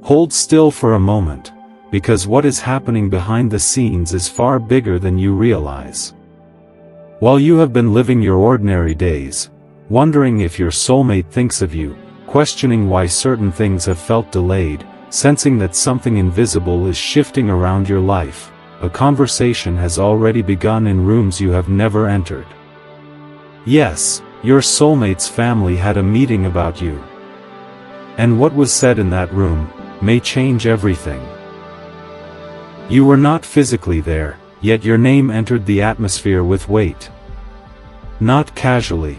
Hold still for a moment, because what is happening behind the scenes is far bigger than you realize. While you have been living your ordinary days, wondering if your soulmate thinks of you, questioning why certain things have felt delayed, sensing that something invisible is shifting around your life, a conversation has already begun in rooms you have never entered. Yes, your soulmate's family had a meeting about you. And what was said in that room may change everything. You were not physically there, yet your name entered the atmosphere with weight. Not casually.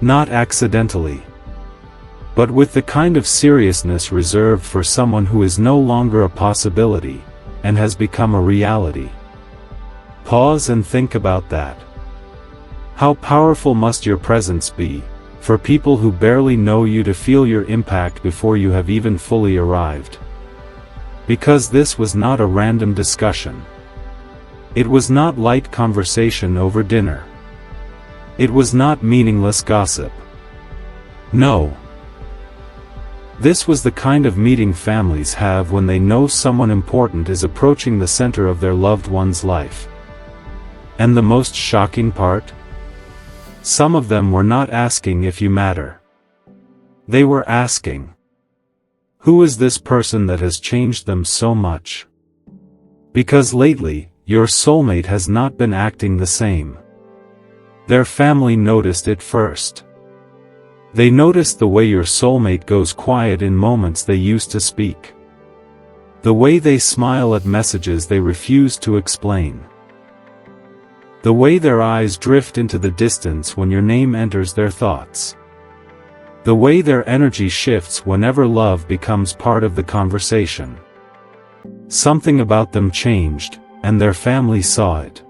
Not accidentally. But with the kind of seriousness reserved for someone who is no longer a possibility, and has become a reality. Pause and think about that. How powerful must your presence be, for people who barely know you to feel your impact before you have even fully arrived? Because this was not a random discussion. It was not light conversation over dinner. It was not meaningless gossip. No. This was the kind of meeting families have when they know someone important is approaching the center of their loved one's life. And the most shocking part? Some of them were not asking if you matter. They were asking, who is this person that has changed them so much? Because lately, your soulmate has not been acting the same. Their family noticed it first. They noticed the way your soulmate goes quiet in moments they used to speak. The way they smile at messages they refuse to explain. The way their eyes drift into the distance when your name enters their thoughts. The way their energy shifts whenever love becomes part of the conversation. Something about them changed, and their family saw it.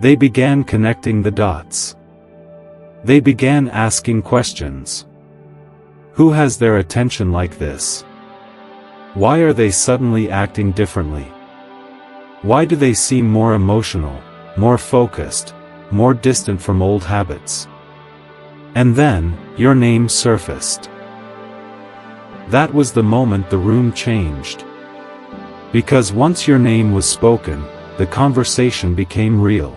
They began connecting the dots. They began asking questions. Who has their attention like this? Why are they suddenly acting differently? Why do they seem more emotional, more focused, more distant from old habits? And then, your name surfaced. That was the moment the room changed. Because once your name was spoken, the conversation became real.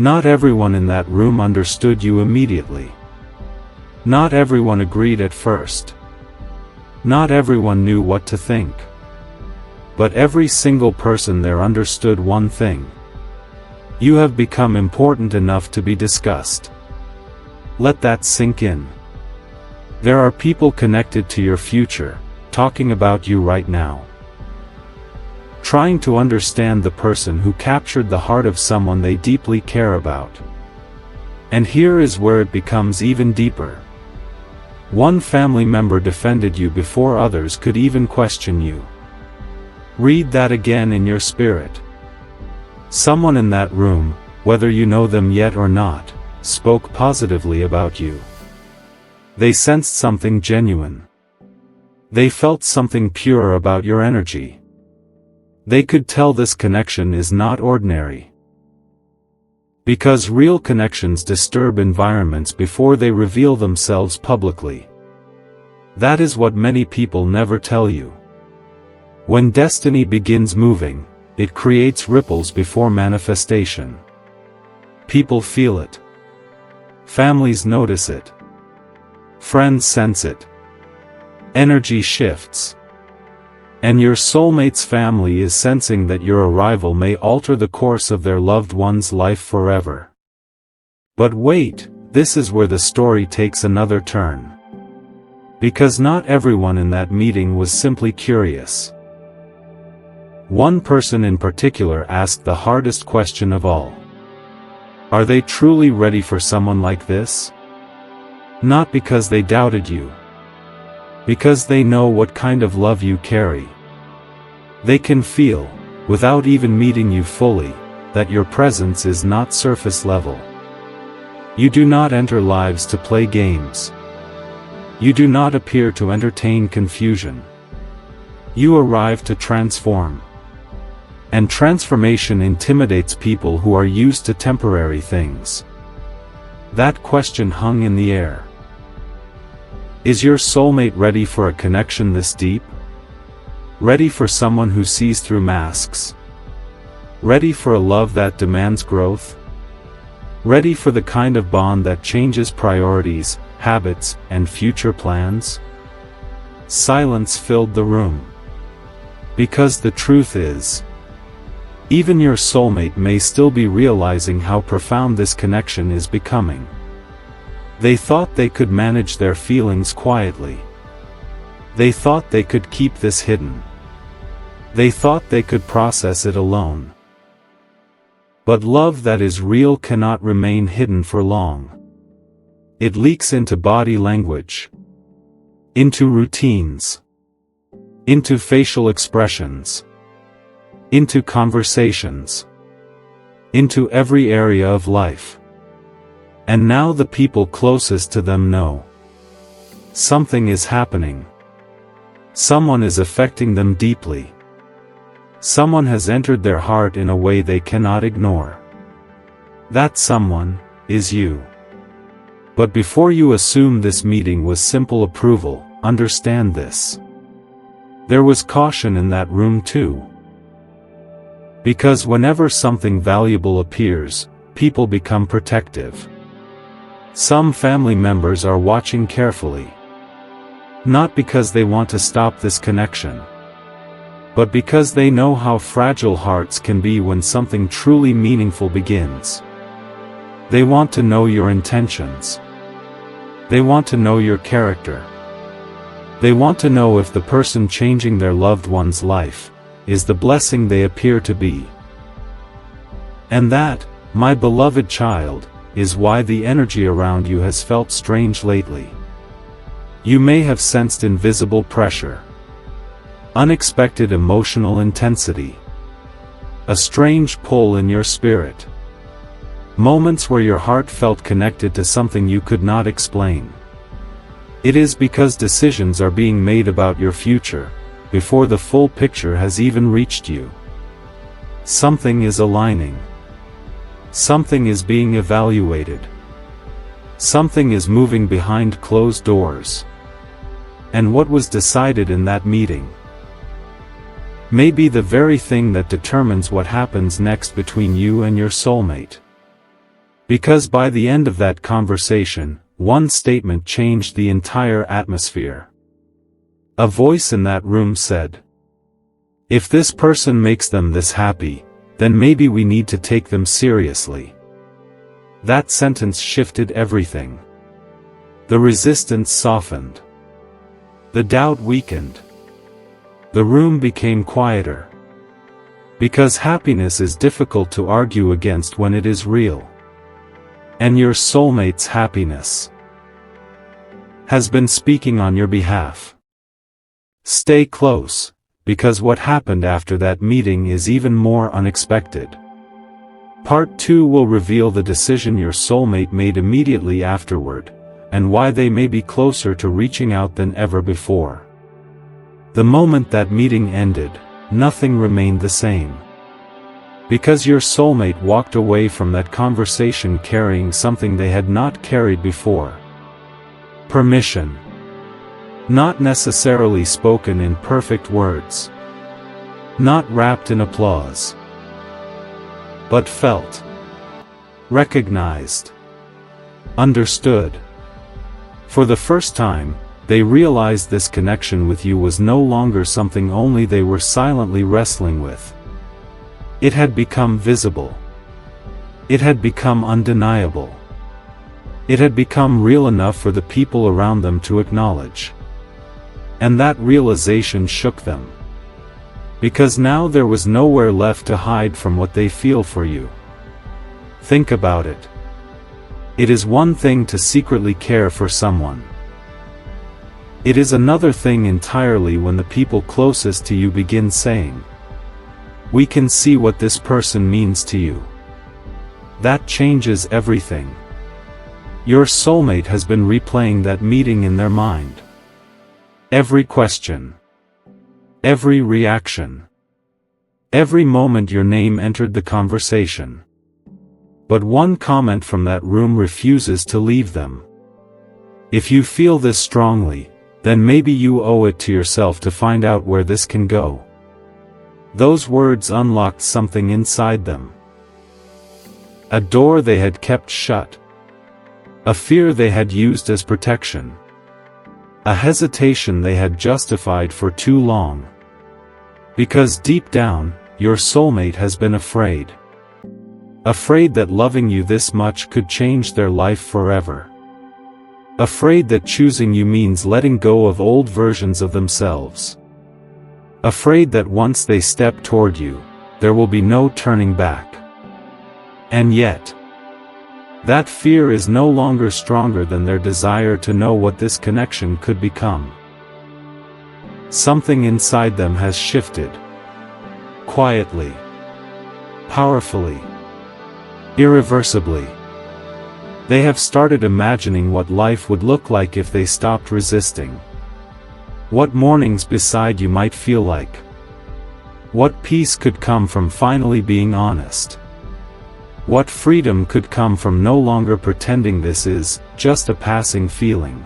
Not everyone in that room understood you immediately. Not everyone agreed at first. Not everyone knew what to think. But every single person there understood one thing. You have become important enough to be discussed. Let that sink in. There are people connected to your future, talking about you right now. Trying to understand the person who captured the heart of someone they deeply care about. And here is where it becomes even deeper. One family member defended you before others could even question you. Read that again in your spirit. Someone in that room, whether you know them yet or not, spoke positively about you. They sensed something genuine. They felt something pure about your energy. They could tell this connection is not ordinary. Because real connections disturb environments before they reveal themselves publicly. That is what many people never tell you. When destiny begins moving, it creates ripples before manifestation. People feel it. Families notice it. Friends sense it. Energy shifts. And your soulmate's family is sensing that your arrival may alter the course of their loved one's life forever. But wait, this is where the story takes another turn. Because not everyone in that meeting was simply curious. One person in particular asked the hardest question of all. Are they truly ready for someone like this? Not because they doubted you. Because they know what kind of love you carry. They can feel, without even meeting you fully, that your presence is not surface level. You do not enter lives to play games. You do not appear to entertain confusion. You arrive to transform. And transformation intimidates people who are used to temporary things. That question hung in the air. Is your soulmate ready for a connection this deep? Ready for someone who sees through masks? Ready for a love that demands growth? Ready for the kind of bond that changes priorities, habits, and future plans? Silence filled the room. Because the truth is, even your soulmate may still be realizing how profound this connection is becoming. They thought they could manage their feelings quietly. They thought they could keep this hidden. They thought they could process it alone. But love that is real cannot remain hidden for long. It leaks into body language, into routines, into facial expressions, into conversations, into every area of life. And now the people closest to them know. Something is happening. Someone is affecting them deeply. Someone has entered their heart in a way they cannot ignore. That someone is you. But before you assume this meeting was simple approval, understand this. There was caution in that room too. Because whenever something valuable appears, people become protective. Some family members are watching carefully. Not because they want to stop this connection, but because they know how fragile hearts can be when something truly meaningful begins. They want to know your intentions. They want to know your character. They want to know if the person changing their loved one's life is the blessing they appear to be. And that, my beloved child, is why the energy around you has felt strange lately. You may have sensed invisible pressure, unexpected emotional intensity, a strange pull in your spirit, moments where your heart felt connected to something you could not explain. It is because decisions are being made about your future, before the full picture has even reached you. Something is aligning. Something is being evaluated. Something is moving behind closed doors. And what was decided in that meeting may be the very thing that determines what happens next between you and your soulmate. Because by the end of that conversation, one statement changed the entire atmosphere. A voice in that room said, "If this person makes them this happy, then maybe we need to take them seriously." That sentence shifted everything. The resistance softened. The doubt weakened. The room became quieter. Because happiness is difficult to argue against when it is real. And your soulmate's happiness has been speaking on your behalf. Stay close, because what happened after that meeting is even more unexpected. Part 2 will reveal the decision your soulmate made immediately afterward, and why they may be closer to reaching out than ever before. The moment that meeting ended, nothing remained the same. Because your soulmate walked away from that conversation carrying something they had not carried before. Permission. Not necessarily spoken in perfect words. Not wrapped in applause. But felt. Recognized. Understood. For the first time, they realized this connection with you was no longer something only they were silently wrestling with. It had become visible. It had become undeniable. It had become real enough for the people around them to acknowledge. And that realization shook them. Because now there was nowhere left to hide from what they feel for you. Think about it. It is one thing to secretly care for someone. It is another thing entirely when the people closest to you begin saying, "We can see what this person means to you." That changes everything. Your soulmate has been replaying that meeting in their mind. Every question. Every reaction. Every moment your name entered the conversation. But one comment from that room refuses to leave them. If you feel this strongly, then maybe you owe it to yourself to find out where this can go. Those words unlocked something inside them. A door they had kept shut. A fear they had used as protection. A hesitation they had justified for too long. Because deep down, your soulmate has been afraid. Afraid that loving you this much could change their life forever. Afraid that choosing you means letting go of old versions of themselves. Afraid that once they step toward you, there will be no turning back. And yet, that fear is no longer stronger than their desire to know what this connection could become. Something inside them has shifted. Quietly. Powerfully. Irreversibly. They have started imagining what life would look like if they stopped resisting. What mornings beside you might feel like. What peace could come from finally being honest. What freedom could come from no longer pretending this is just a passing feeling.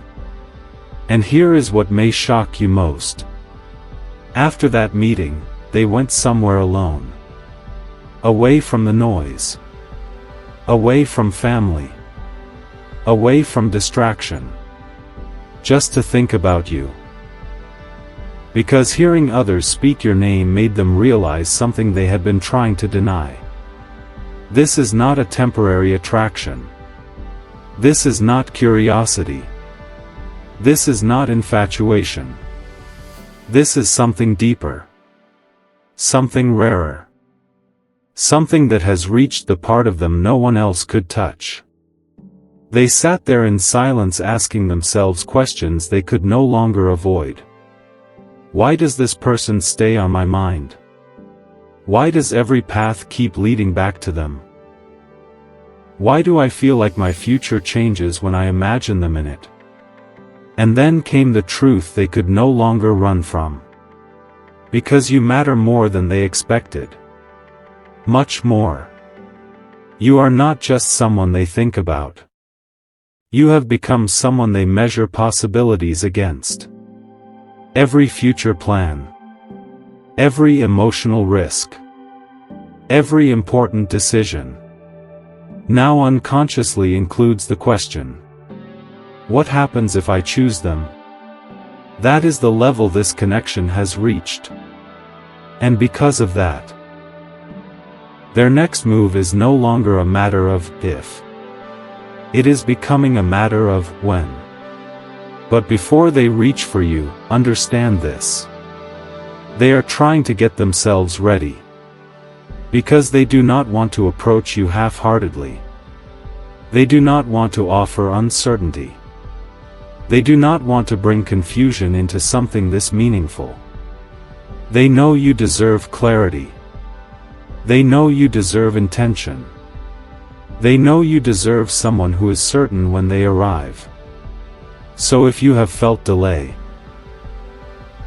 And here is what may shock you most. After that meeting, they went somewhere alone. Away from the noise. Away from family. Away from distraction. Just to think about you. Because hearing others speak your name made them realize something they had been trying to deny. This is not a temporary attraction. This is not curiosity. This is not infatuation. This is something deeper. Something rarer. Something that has reached the part of them no one else could touch. They sat there in silence asking themselves questions they could no longer avoid. Why does this person stay on my mind? Why does every path keep leading back to them? Why do I feel like my future changes when I imagine them in it? And then came the truth they could no longer run from. Because you matter more than they expected. Much more. You are not just someone they think about. You have become someone they measure possibilities against. Every future plan. Every emotional risk. Every important decision. Now unconsciously includes the question. What happens if I choose them? That is the level this connection has reached. And because of that, their next move is no longer a matter of if. It is becoming a matter of when. But before they reach for you, understand this. They are trying to get themselves ready. Because they do not want to approach you half-heartedly. They do not want to offer uncertainty. They do not want to bring confusion into something this meaningful. They know you deserve clarity. They know you deserve intention. They know you deserve someone who is certain when they arrive. So if you have felt delay,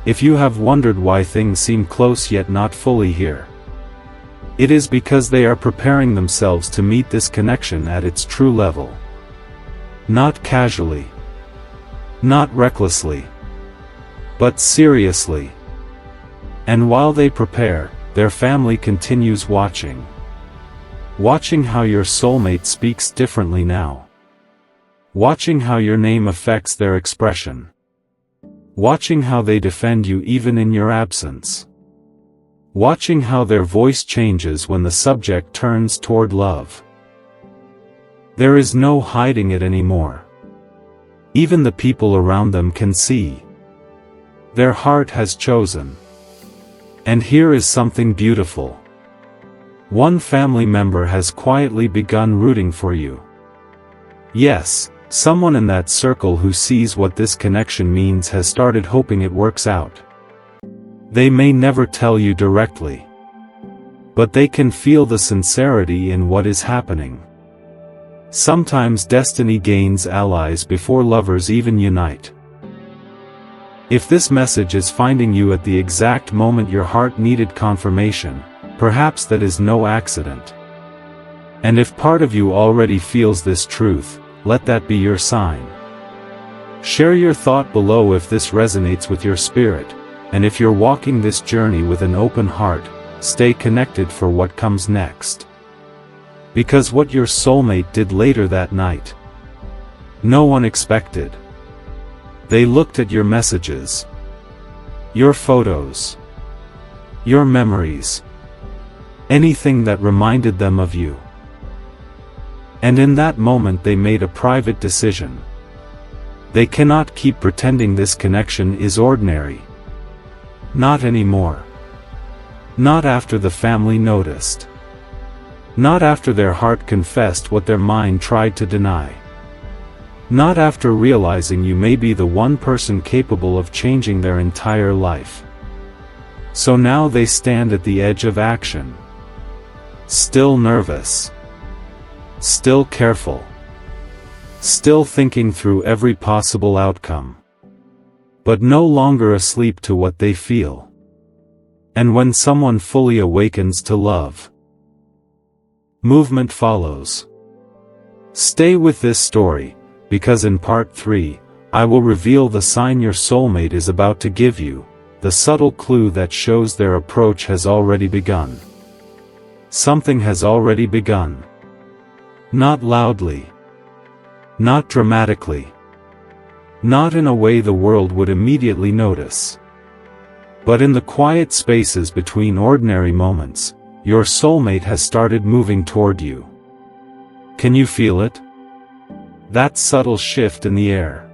if you have wondered why things seem close yet not fully here, it is because they are preparing themselves to meet this connection at its true level. Not casually. Not recklessly. But seriously. And while they prepare, their family continues watching. Watching how your soulmate speaks differently now. Watching how your name affects their expression. Watching how they defend you even in your absence. Watching how their voice changes when the subject turns toward love. There is no hiding it anymore. Even the people around them can see. Their heart has chosen. And here is something beautiful. One family member has quietly begun rooting for you. Yes, someone in that circle who sees what this connection means has started hoping it works out. They may never tell you directly. But they can feel the sincerity in what is happening. Sometimes destiny gains allies before lovers even unite. If this message is finding you at the exact moment your heart needed confirmation, perhaps that is no accident. And if part of you already feels this truth, let that be your sign. Share your thought below if this resonates with your spirit, and if you're walking this journey with an open heart, stay connected for what comes next. Because what your soulmate did later that night, no one expected. They looked at your messages, your photos, your memories, anything that reminded them of you. And in that moment they made a private decision. They cannot keep pretending this connection is ordinary. Not anymore. Not after the family noticed. Not after their heart confessed what their mind tried to deny. Not after realizing you may be the one person capable of changing their entire life. So now they stand at the edge of action. Still nervous. Still careful. Still thinking through every possible outcome. But no longer asleep to what they feel. And when someone fully awakens to love, movement follows. Stay with this story, because in part 3, I will reveal the sign your soulmate is about to give you, the subtle clue that shows their approach has already begun. Something has already begun. Not loudly. Not dramatically. Not in a way the world would immediately notice. But in the quiet spaces between ordinary moments, your soulmate has started moving toward you. Can you feel it? That subtle shift in the air.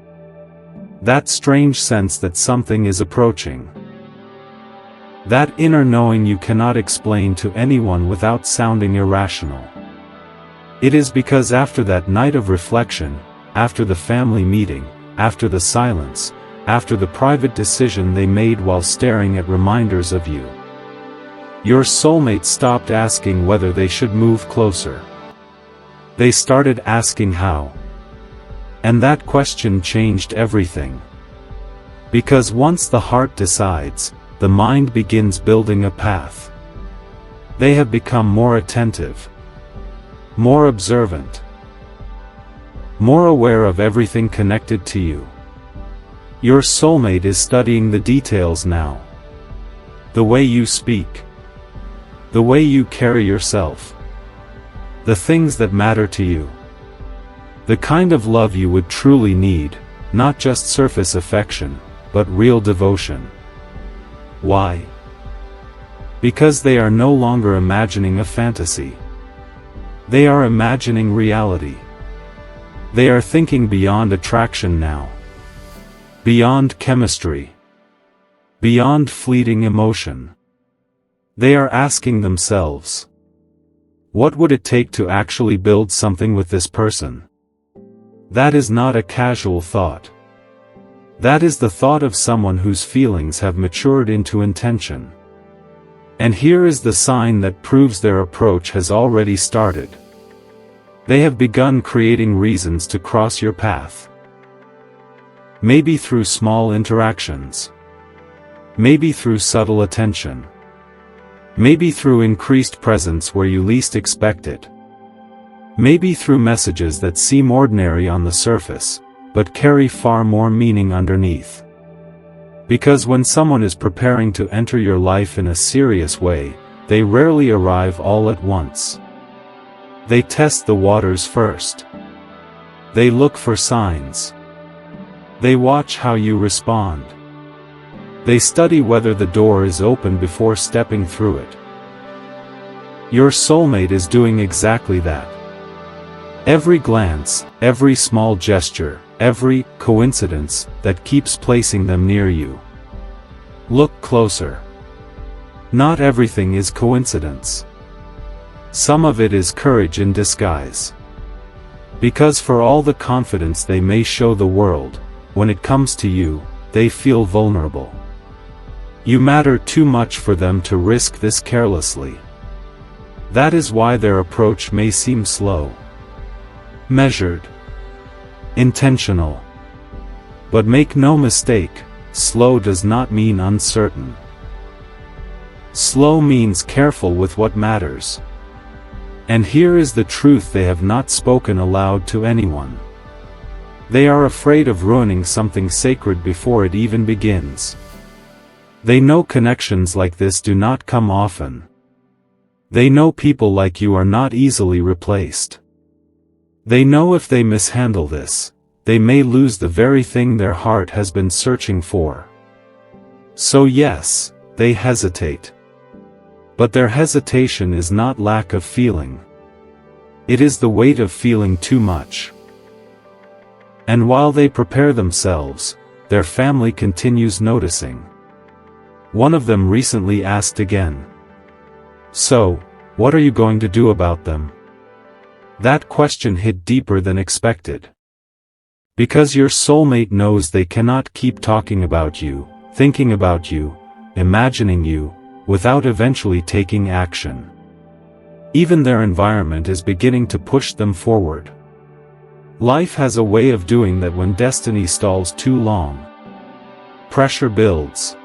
That strange sense that something is approaching. That inner knowing you cannot explain to anyone without sounding irrational. It is because after that night of reflection, after the family meeting, after the silence, after the private decision they made while staring at reminders of you, your soulmate stopped asking whether they should move closer. They started asking how. And that question changed everything. Because once the heart decides, the mind begins building a path. They have become more attentive, more observant, more aware of everything connected to you. Your soulmate is studying the details now. The way you speak. The way you carry yourself. The things that matter to you. The kind of love you would truly need, not just surface affection, but real devotion. Why? Because they are no longer imagining a fantasy. They are imagining reality. They are thinking beyond attraction now. Beyond chemistry. Beyond fleeting emotion. They are asking themselves, what would it take to actually build something with this person? That is not a casual thought. That is the thought of someone whose feelings have matured into intention. And here is the sign that proves their approach has already started. They have begun creating reasons to cross your path. Maybe through small interactions. Maybe through subtle attention. Maybe through increased presence where you least expect it. Maybe through messages that seem ordinary on the surface, but carry far more meaning underneath. Because when someone is preparing to enter your life in a serious way, they rarely arrive all at once. They test the waters first. They look for signs. They watch how you respond. They study whether the door is open before stepping through it. Your soulmate is doing exactly that. Every glance, every small gesture, every coincidence that keeps placing them near you. Look closer. Not everything is coincidence. Some of it is courage in disguise. Because for all the confidence they may show the world, when it comes to you, they feel vulnerable. You matter too much for them to risk this carelessly. That is why their approach may seem slow. Measured. Intentional. But make no mistake, slow does not mean uncertain. Slow means careful with what matters. And here is the truth they have not spoken aloud to anyone. They are afraid of ruining something sacred before it even begins. They know connections like this do not come often. They know people like you are not easily replaced. They know if they mishandle this, they may lose the very thing their heart has been searching for. So yes, they hesitate. But their hesitation is not lack of feeling. It is the weight of feeling too much. And while they prepare themselves, their family continues noticing. One of them recently asked again. So, what are you going to do about them? That question hit deeper than expected. Because your soulmate knows they cannot keep talking about you, thinking about you, imagining you, without eventually taking action. Even their environment is beginning to push them forward. Life has a way of doing that when destiny stalls too long. Pressure builds.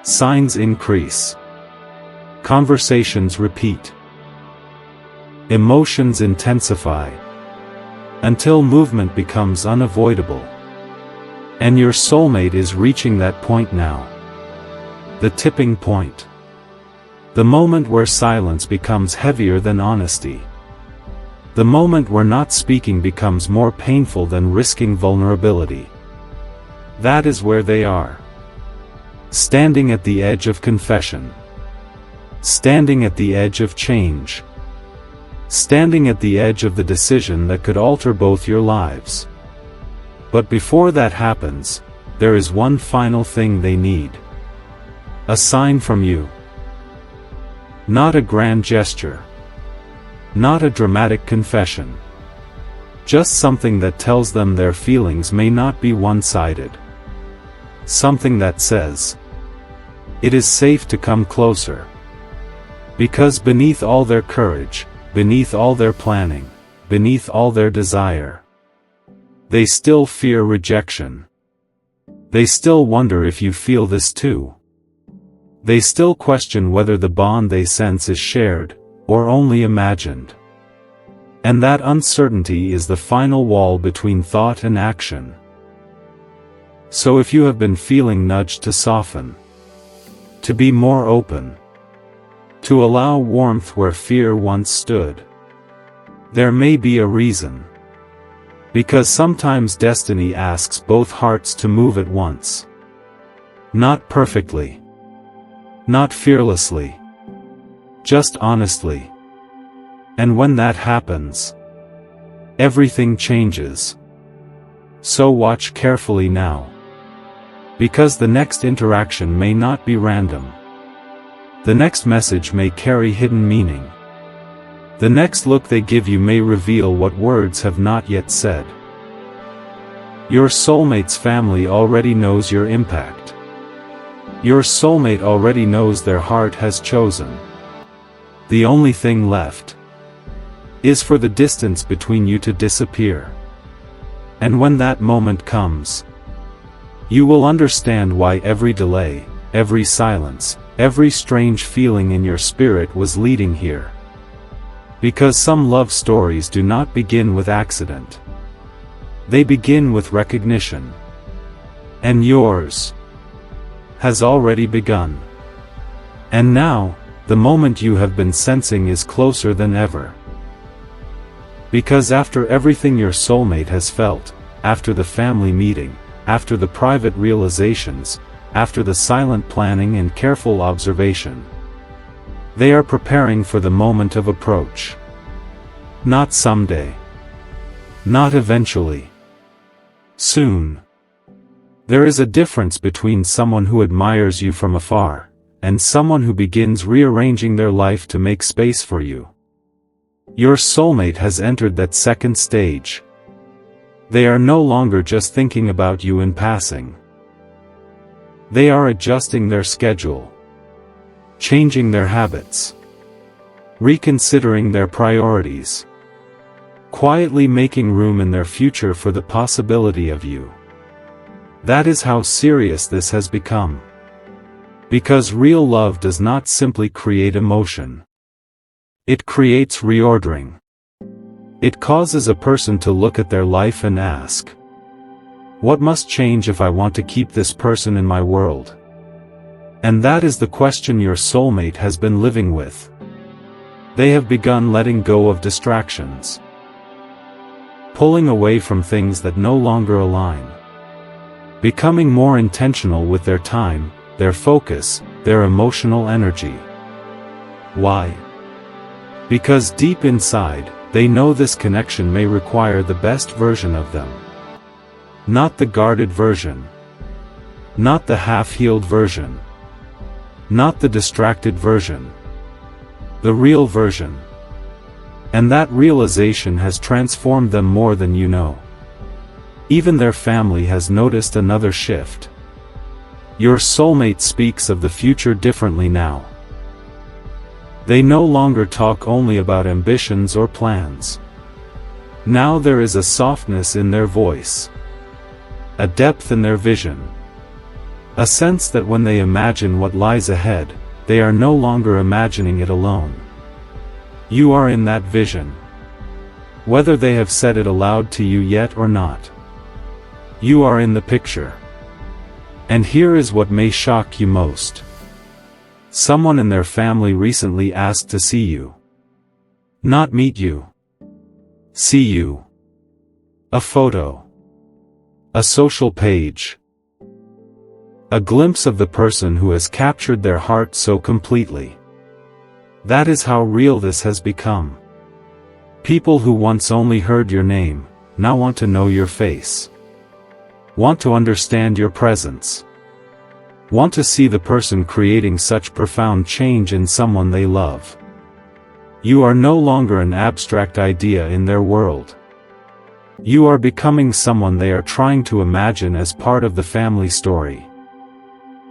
Signs increase. Conversations repeat. Emotions intensify. Until movement becomes unavoidable. And your soulmate is reaching that point now. The tipping point. The moment where silence becomes heavier than honesty. The moment where not speaking becomes more painful than risking vulnerability. That is where they are. Standing at the edge of confession. Standing at the edge of change. Standing at the edge of the decision that could alter both your lives. But before that happens, there is one final thing they need. A sign from you. Not a grand gesture. Not a dramatic confession. Just something that tells them their feelings may not be one-sided. Something that says, it is safe to come closer. Because beneath all their courage, beneath all their planning, beneath all their desire, they still fear rejection. They still wonder if you feel this too. They still question whether the bond they sense is shared, or only imagined. And that uncertainty is the final wall between thought and action. So if you have been feeling nudged to soften, to be more open, to allow warmth where fear once stood, there may be a reason. Because sometimes destiny asks both hearts to move at once. Not perfectly. Not fearlessly. Just honestly. And when that happens, everything changes. So watch carefully now. Because the next interaction may not be random. The next message may carry hidden meaning. The next look they give you may reveal what words have not yet said. Your soulmate's family already knows your impact. Your soulmate already knows their heart has chosen. The only thing left is for the distance between you to disappear. And when that moment comes, you will understand why every delay, every silence, every strange feeling in your spirit was leading here. Because some love stories do not begin with accident. They begin with recognition. And yours has already begun. And now, the moment you have been sensing is closer than ever. Because after everything your soulmate has felt, after the family meeting, after the private realizations, after the silent planning and careful observation, they are preparing for the moment of approach. Not someday. Not eventually. Soon. There is a difference between someone who admires you from afar, and someone who begins rearranging their life to make space for you. Your soulmate has entered that second stage. They are no longer just thinking about you in passing. They are adjusting their schedule, changing their habits, reconsidering their priorities, quietly making room in their future for the possibility of you. That is how serious this has become. Because real love does not simply create emotion. It creates reordering. It causes a person to look at their life and ask, What must change if I want to keep this person in my world? And that is the question your soulmate has been living with. They have begun letting go of distractions, pulling away from things that no longer align, becoming more intentional with their time, their focus, their emotional energy. Why? Because deep inside, they know this connection may require the best version of them. Not the guarded version. Not the half-healed version. Not the distracted version. The real version. And that realization has transformed them more than you know. Even their family has noticed another shift. Your soulmate speaks of the future differently now. They no longer talk only about ambitions or plans. Now there is a softness in their voice, a depth in their vision, a sense that when they imagine what lies ahead, they are no longer imagining it alone. You are in that vision, whether they have said it aloud to you yet or not. You are in the picture. And here is what may shock you most. Someone in their family recently asked to see you. Not meet you. See you. A photo. A social page. A glimpse of the person who has captured their heart so completely. That is how real this has become. People who once only heard your name, now want to know your face. Want to understand your presence. Want to see the person creating such profound change in someone they love. You are no longer an abstract idea in their world. You are becoming someone they are trying to imagine as part of the family story.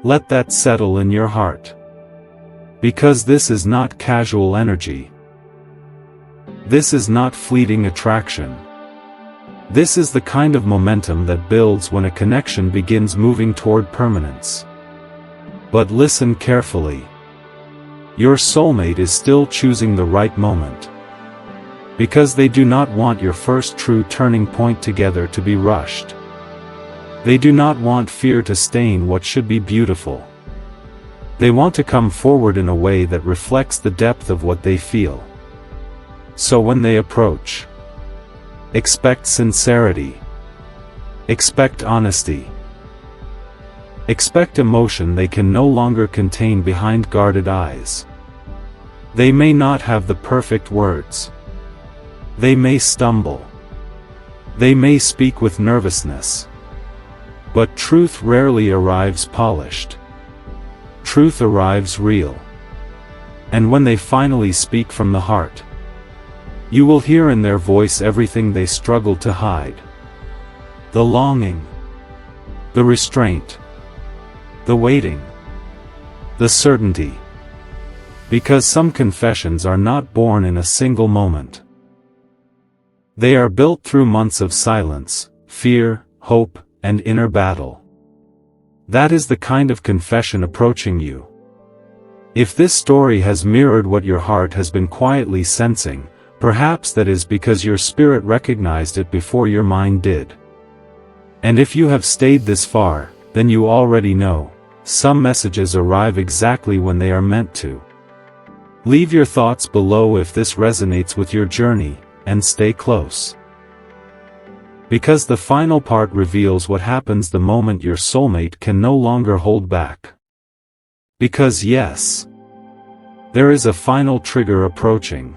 Let that settle in your heart. Because this is not casual energy. This is not fleeting attraction. This is the kind of momentum that builds when a connection begins moving toward permanence. But listen carefully. Your soulmate is still choosing the right moment. Because they do not want your first true turning point together to be rushed. They do not want fear to stain what should be beautiful. They want to come forward in a way that reflects the depth of what they feel. So when they approach, expect sincerity. Expect honesty. Expect emotion they can no longer contain behind guarded eyes. They may not have the perfect words. They may stumble. They may speak with nervousness. But truth rarely arrives polished. Truth arrives real. And when they finally speak from the heart, you will hear in their voice everything they struggle to hide. The longing. The restraint. The waiting. The certainty. Because some confessions are not born in a single moment. They are built through months of silence, fear, hope, and inner battle. That is the kind of confession approaching you. If this story has mirrored what your heart has been quietly sensing, perhaps that is because your spirit recognized it before your mind did. And if you have stayed this far, then you already know, some messages arrive exactly when they are meant to. Leave your thoughts below if this resonates with your journey, and stay close. Because the final part reveals what happens the moment your soulmate can no longer hold back. Because yes, there is a final trigger approaching.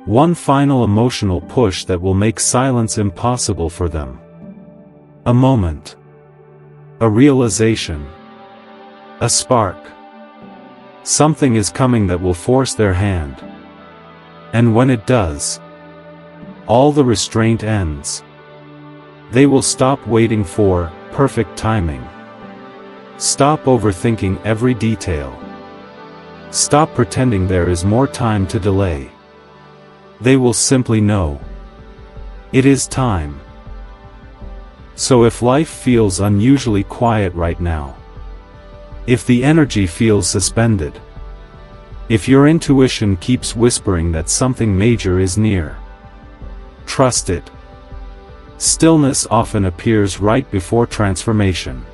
One final emotional push that will make silence impossible for them. A moment. A realization. A spark. Something is coming that will force their hand. And when it does, all the restraint ends. They will stop waiting for perfect timing. Stop overthinking every detail. Stop pretending there is more time to delay. They will simply know. It is time. So if life feels unusually quiet right now, if the energy feels suspended, if your intuition keeps whispering that something major is near, trust it. Stillness often appears right before transformation.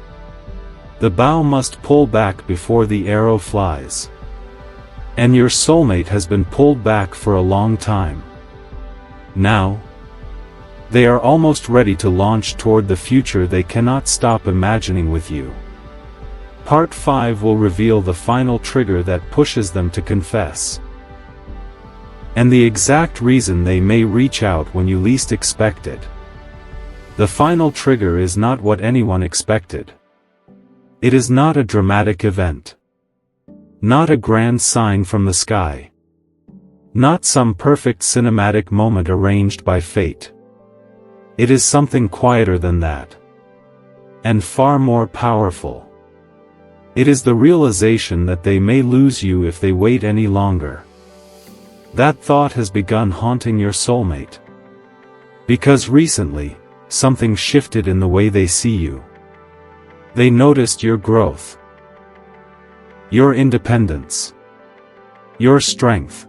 The bow must pull back before the arrow flies. And your soulmate has been pulled back for a long time. Now, they are almost ready to launch toward the future they cannot stop imagining with you. Part 5 will reveal the final trigger that pushes them to confess. And the exact reason they may reach out when you least expect it. The final trigger is not what anyone expected. It is not a dramatic event. Not a grand sign from the sky. Not some perfect cinematic moment arranged by fate. It is something quieter than that. And far more powerful. It is the realization that they may lose you if they wait any longer. That thought has begun haunting your soulmate. Because recently, something shifted in the way they see you. They noticed your growth. Your independence. Your strength.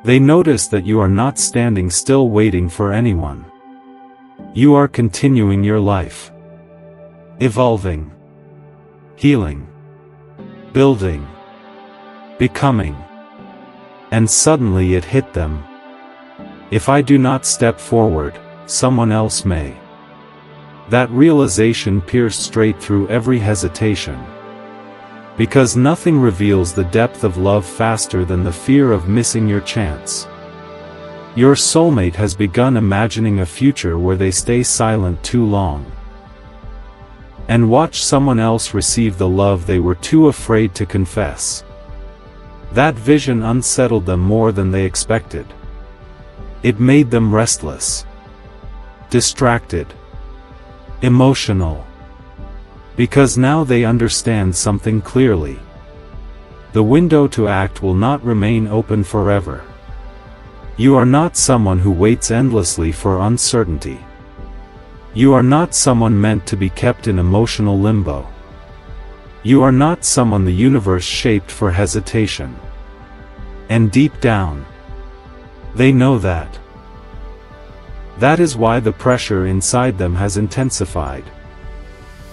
They notice that you are not standing still waiting for anyone. You are continuing your life. Evolving. Healing. Building. Becoming. And suddenly it hit them. If I do not step forward, someone else may. That realization pierced straight through every hesitation. Because nothing reveals the depth of love faster than the fear of missing your chance. Your soulmate has begun imagining a future where they stay silent too long. And watch someone else receive the love they were too afraid to confess. That vision unsettled them more than they expected. It made them restless. Distracted. Emotional. Because now they understand something clearly. The window to act will not remain open forever. You are not someone who waits endlessly for uncertainty. You are not someone meant to be kept in emotional limbo. You are not someone the universe shaped for hesitation. And deep down, they know that. That is why the pressure inside them has intensified.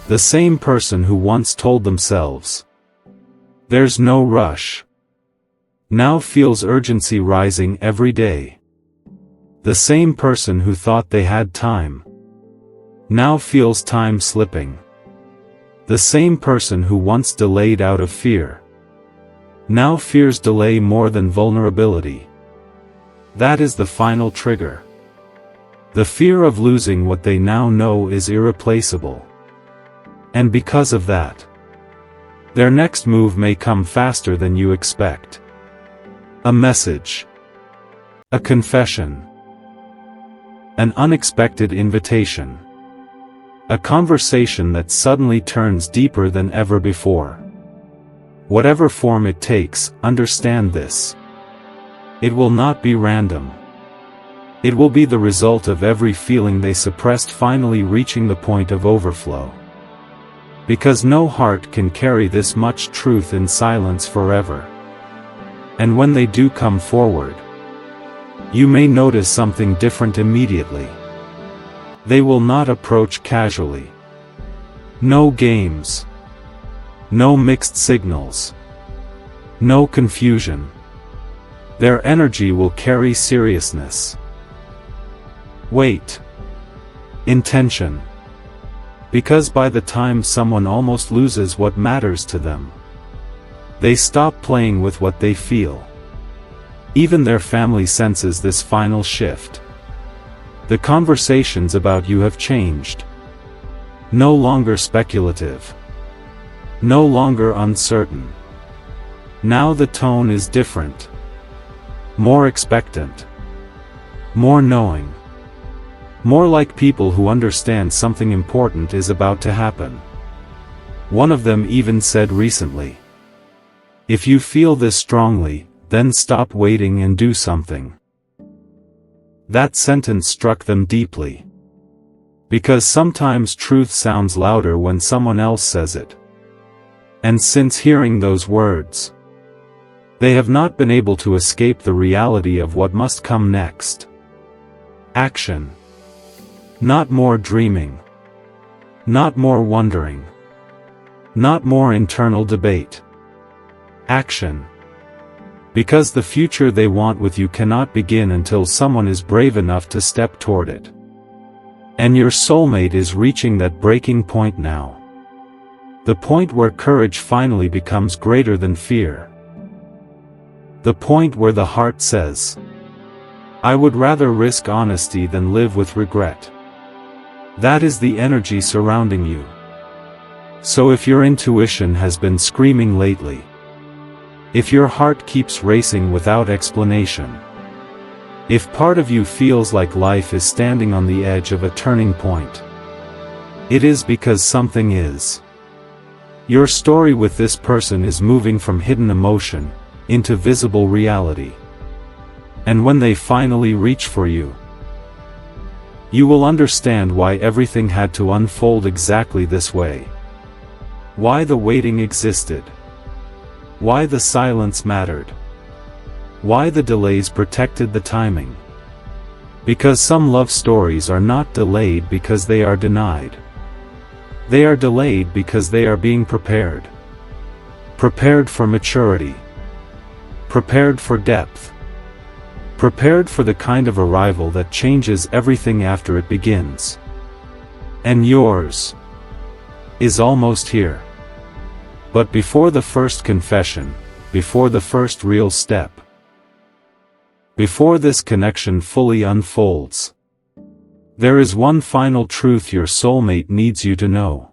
The same person who once told themselves, "There's no rush," now feels urgency rising every day. The same person who thought they had time, now feels time slipping. The same person who once delayed out of fear, now fears delay more than vulnerability. That is the final trigger. The fear of losing what they now know is irreplaceable. And because of that, their next move may come faster than you expect. A message. A confession. An unexpected invitation. A conversation that suddenly turns deeper than ever before. Whatever form it takes, understand this. It will not be random. It will be the result of every feeling they suppressed finally reaching the point of overflow. Because no heart can carry this much truth in silence forever. And when they do come forward, you may notice something different immediately. They will not approach casually. No games. No mixed signals. No confusion. Their energy will carry seriousness. Weight. Intention. Because by the time someone almost loses what matters to them, they stop playing with what they feel. Even their family senses this final shift. The conversations about you have changed. No longer speculative. No longer uncertain. Now the tone is different. More expectant. More knowing. More like people who understand something important is about to happen. One of them even said recently, "If you feel this strongly, then stop waiting and do something." That sentence struck them deeply. Because sometimes truth sounds louder when someone else says it. And since hearing those words, they have not been able to escape the reality of what must come next. Action. Not more dreaming. Not more wondering. Not more internal debate. Action. Because the future they want with you cannot begin until someone is brave enough to step toward it. And your soulmate is reaching that breaking point now. The point where courage finally becomes greater than fear. The point where the heart says, I would rather risk honesty than live with regret. That is the energy surrounding you. So if your intuition has been screaming lately, if your heart keeps racing without explanation, if part of you feels like life is standing on the edge of a turning point, it is because something is. Your story with this person is moving from hidden emotion into visible reality. And when they finally reach for you, you will understand why everything had to unfold exactly this way. Why the waiting existed. Why the silence mattered. Why the delays protected the timing. Because some love stories are not delayed because they are denied. They are delayed because they are being prepared. Prepared for maturity. Prepared for depth. Prepared for the kind of arrival that changes everything after it begins. And yours is almost here. But before the first confession, before the first real step, before this connection fully unfolds, there is one final truth your soulmate needs you to know.